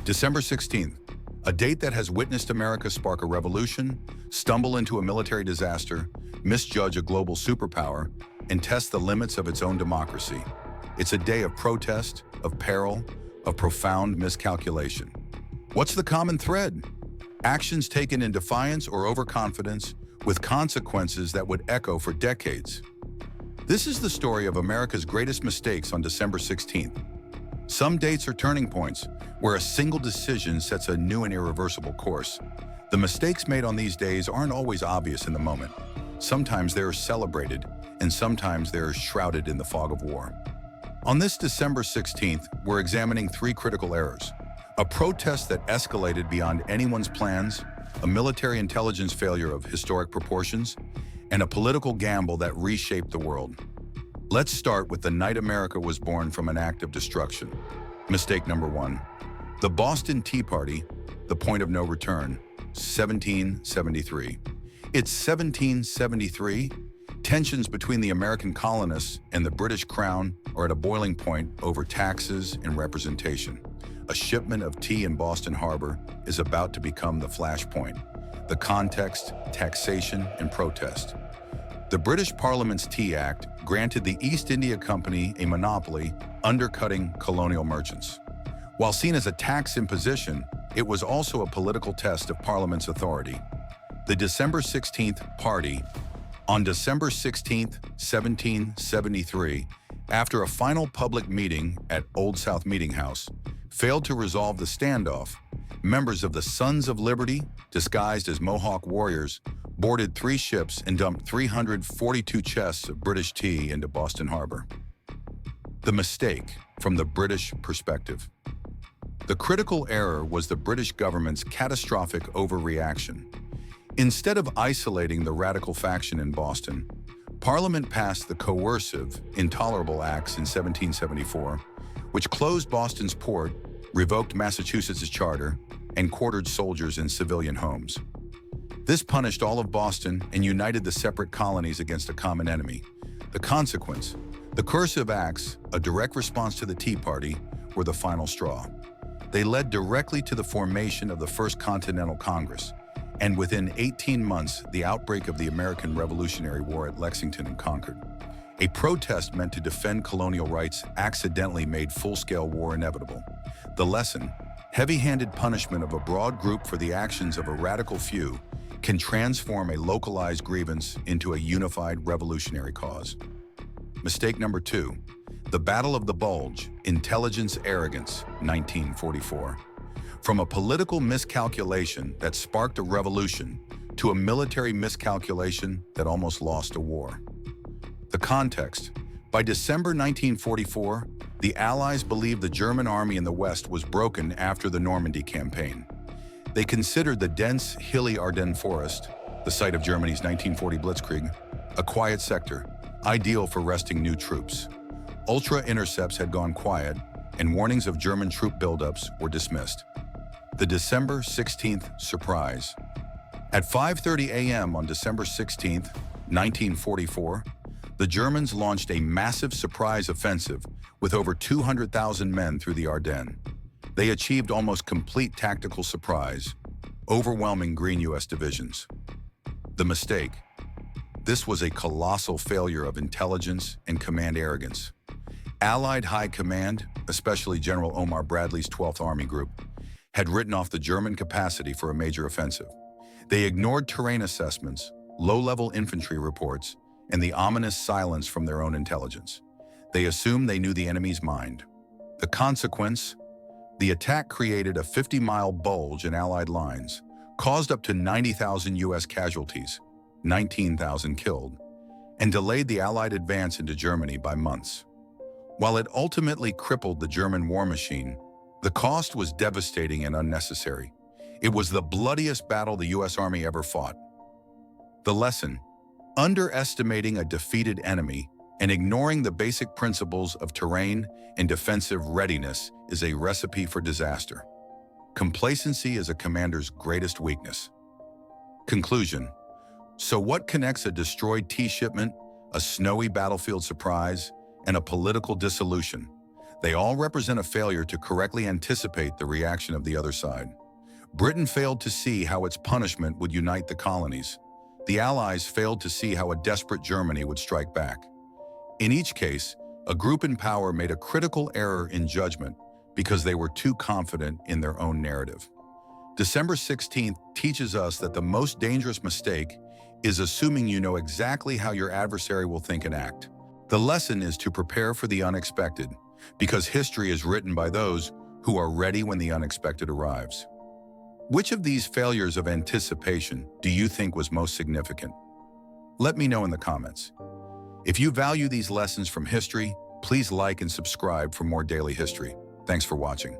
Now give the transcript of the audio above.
December 16th, a date that has witnessed America spark a revolution, stumble into a military disaster, misjudge a global superpower, and test the limits of its own democracy. It's a day of protest, of peril, of profound miscalculation. What's the common thread? Actions taken in defiance or overconfidence, with consequences that would echo for decades. This is the story of America's greatest mistakes on December 16th. Some dates are turning points, where a single decision sets a new and irreversible course. The mistakes made on these days aren't always obvious in the moment. Sometimes they are celebrated, and sometimes they are shrouded in the fog of war. On this December 16th, we're examining three critical errors. A protest that escalated beyond anyone's plans, a military intelligence failure of historic proportions, and a political gamble that reshaped the world. Let's start with the night America was born from an act of destruction. Mistake number one. The Boston Tea Party, the point of no return, 1773. It's 1773. Tensions between the American colonists and the British Crown are at a boiling point over taxes and representation. A shipment of tea in Boston Harbor is about to become the flashpoint. The context, taxation, and protest. The British Parliament's Tea Act granted the East India Company a monopoly, undercutting colonial merchants. While seen as a tax imposition, it was also a political test of Parliament's authority. The December 16th Party. On December 16, 1773, after a final public meeting at Old South Meeting House, failed to resolve the standoff, members of the Sons of Liberty, disguised as Mohawk warriors, boarded 3 ships and dumped 342 chests of British tea into Boston Harbor. The mistake from the British perspective. The critical error was the British government's catastrophic overreaction. Instead of isolating the radical faction in Boston, Parliament passed the coercive Intolerable Acts in 1774, which closed Boston's port, revoked Massachusetts' charter, and quartered soldiers in civilian homes. This punished all of Boston and united the separate colonies against a common enemy. The consequence, the coercive acts, a direct response to the Tea Party, were the final straw. They led directly to the formation of the First Continental Congress, and within 18 months, the outbreak of the American Revolutionary War at Lexington and Concord. A protest meant to defend colonial rights accidentally made full-scale war inevitable. The lesson, heavy-handed punishment of a broad group for the actions of a radical few can transform a localized grievance into a unified revolutionary cause. Mistake number 2, the Battle of the Bulge, Intelligence Arrogance, 1944. From a political miscalculation that sparked a revolution to a military miscalculation that almost lost a war. The context. By December 1944, the Allies believed the German army in the West was broken after the Normandy campaign. They considered the dense, hilly Ardennes Forest, the site of Germany's 1940 Blitzkrieg, a quiet sector, ideal for resting new troops. Ultra-intercepts had gone quiet, and warnings of German troop buildups were dismissed. The December 16th surprise. At 5:30 a.m. on December 16th, 1944, the Germans launched a massive surprise offensive with over 200,000 men through the Ardennes. They achieved almost complete tactical surprise, overwhelming green U.S. divisions. The mistake. This was a colossal failure of intelligence and command arrogance. Allied High Command, especially General Omar Bradley's 12th Army Group, had written off the German capacity for a major offensive. They ignored terrain assessments, low-level infantry reports, and the ominous silence from their own intelligence. They assumed they knew the enemy's mind. The consequence? The attack created a 50-mile bulge in Allied lines, caused up to 90,000 U.S. casualties, 19,000 killed, and delayed the Allied advance into Germany by months. While it ultimately crippled the German war machine, the cost was devastating and unnecessary. It was the bloodiest battle the U.S. Army ever fought. The lesson: underestimating a defeated enemy and ignoring the basic principles of terrain and defensive readiness is a recipe for disaster. Complacency is a commander's greatest weakness. Conclusion. So what connects a destroyed tea shipment, a snowy battlefield surprise, and a political dissolution? They all represent a failure to correctly anticipate the reaction of the other side. Britain failed to see how its punishment would unite the colonies. The Allies failed to see how a desperate Germany would strike back. In each case, a group in power made a critical error in judgment because they were too confident in their own narrative. December 16th teaches us that the most dangerous mistake is assuming you know exactly how your adversary will think and act. The lesson is to prepare for the unexpected, because history is written by those who are ready when the unexpected arrives. Which of these failures of anticipation do you think was most significant? Let me know in the comments. If you value these lessons from history, please like and subscribe for more daily history. Thanks for watching.